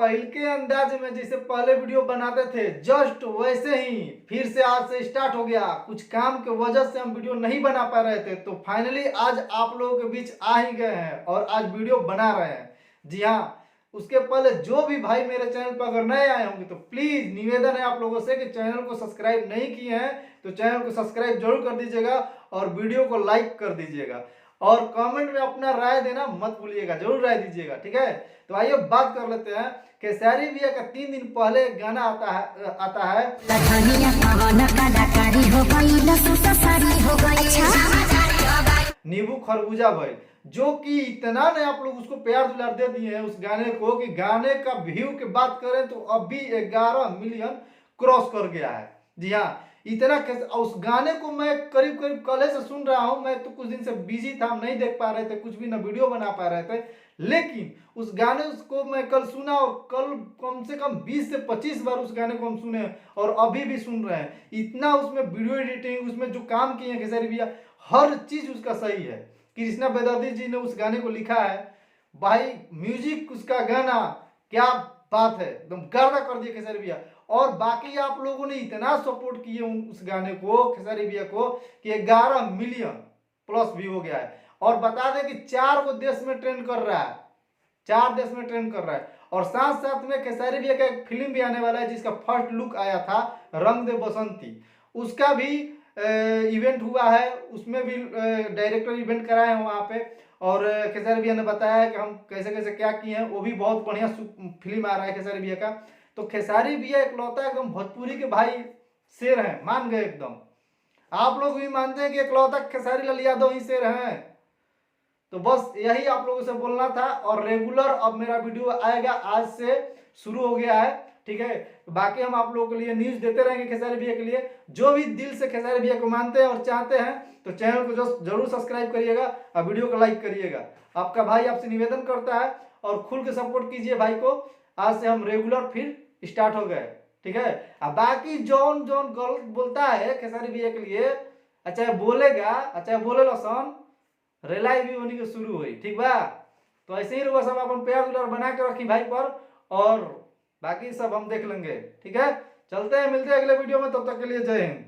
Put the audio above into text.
पहले के अंदाज में जैसे पहले वीडियो बनाते थे जस्ट वैसे ही फिर से आज से स्टार्ट हो गया। कुछ काम के वजह से हम वीडियो नहीं बना पा रहे थे, तो फाइनली आज आप लोगों के बीच आ ही गए हैं और आज वीडियो बना रहे हैं। जी हाँ, उसके पहले जो भी भाई मेरे चैनल पर अगर नए आए होंगे तो प्लीज निवेदन है आप लोगों से कि चैनल को सब्सक्राइब नहीं किए हैं तो चैनल को सब्सक्राइब जरूर कर दीजिएगा और वीडियो को लाइक कर दीजिएगा और कमेंट में अपना राय देना मत भूलिएगा, जरूर राय दीजिएगा। ठीक है, तो आइए बात कर लेते हैं। खेसारी भैया का 3 दिन पहले एक गाना आता है नींबू खरबूजा भाई, जो कि इतना ने आप लोग उसको प्यार दुलार दे दिए हैं उस गाने को कि गाने का व्यू की बात करें तो अभी 11 मिलियन क्रॉस कर गया है। जी हाँ, इतना उस गाने को मैं करीब करीब कल से सुन रहा हूं। मैं तो कुछ दिन से बिजी था, हम नहीं देख पा रहे थे, कुछ भी ना वीडियो बना पा रहे थे, लेकिन उस गाने को मैं कल सुना और कल कम से कम 20 से 25 बार उस गाने को हम सुने और अभी भी सुन रहे हैं। इतना उसमें वीडियो एडिटिंग, उसमें जो काम किए हैं खेसारी भैया, हर चीज उसका सही है। कृष्णा बेदर्जी जी ने उस गाने को लिखा है भाई, म्यूजिक उसका गाना क्या बात है, एकदम गर्दा कर दिया खेसारी भैया। और बाकी आप लोगों ने इतना सपोर्ट किए उस गाने को, खेसारी भैया को, कि 11 मिलियन प्लस भी हो गया है। और बता दें कि 4 को देश में ट्रेंड कर रहा है, 4 देश में ट्रेंड कर रहा है। और साथ साथ में खेसारी भैया का एक फिल्म भी आने वाला है जिसका फर्स्ट लुक आया था, रंग दे बसंती, उसका भी इवेंट हुआ है, उसमें भी डायरेक्टर इवेंट कराए हैं वहाँ पे। और खेसारी भैया ने बताया है कि हम कैसे कैसे क्या किए हैं, वो भी बहुत बढ़िया फिल्म आ रहा है खेसारी भैया का। तो खेसारी भैया इकलौता एकदम भोजपुरी के भाई शेर हैं, मान गए एकदम। आप लोग भी मानते हैं कि इकलौता खेसारी लाल यादव ही शेर हैं। तो बस यही आप लोगों से बोलना था। और रेगुलर अब मेरा वीडियो आएगा, आज से शुरू हो गया है। ठीक है, तो बाकी हम आप लोगों के लिए न्यूज देते रहेंगे खेसारी भैया के लिए। जो भी दिल से खेसारी भैया को मानते हैं और चाहते हैं तो चैनल को जरूर सब्सक्राइब करिएगा और वीडियो को लाइक करिएगा। आपका भाई आपसे निवेदन करता है और खुल के सपोर्ट कीजिए भाई को। आज से हम रेगुलर फिर स्टार्ट हो गए। ठीक है, अब बाकी जौन जौन गलत बोलता है खेसारी भैया के लिए, अच्छा बोलेगा, अच्छा बोले लसन रेलाई भी होने के शुरू हुई। ठीक बा, तो ऐसे ही रहो सब अपन प्यार दुलार बना के रखी भाई पर, और बाकी सब हम देख लेंगे। ठीक है, चलते हैं, मिलते हैं अगले वीडियो में, तब तक के लिए जय हिंद।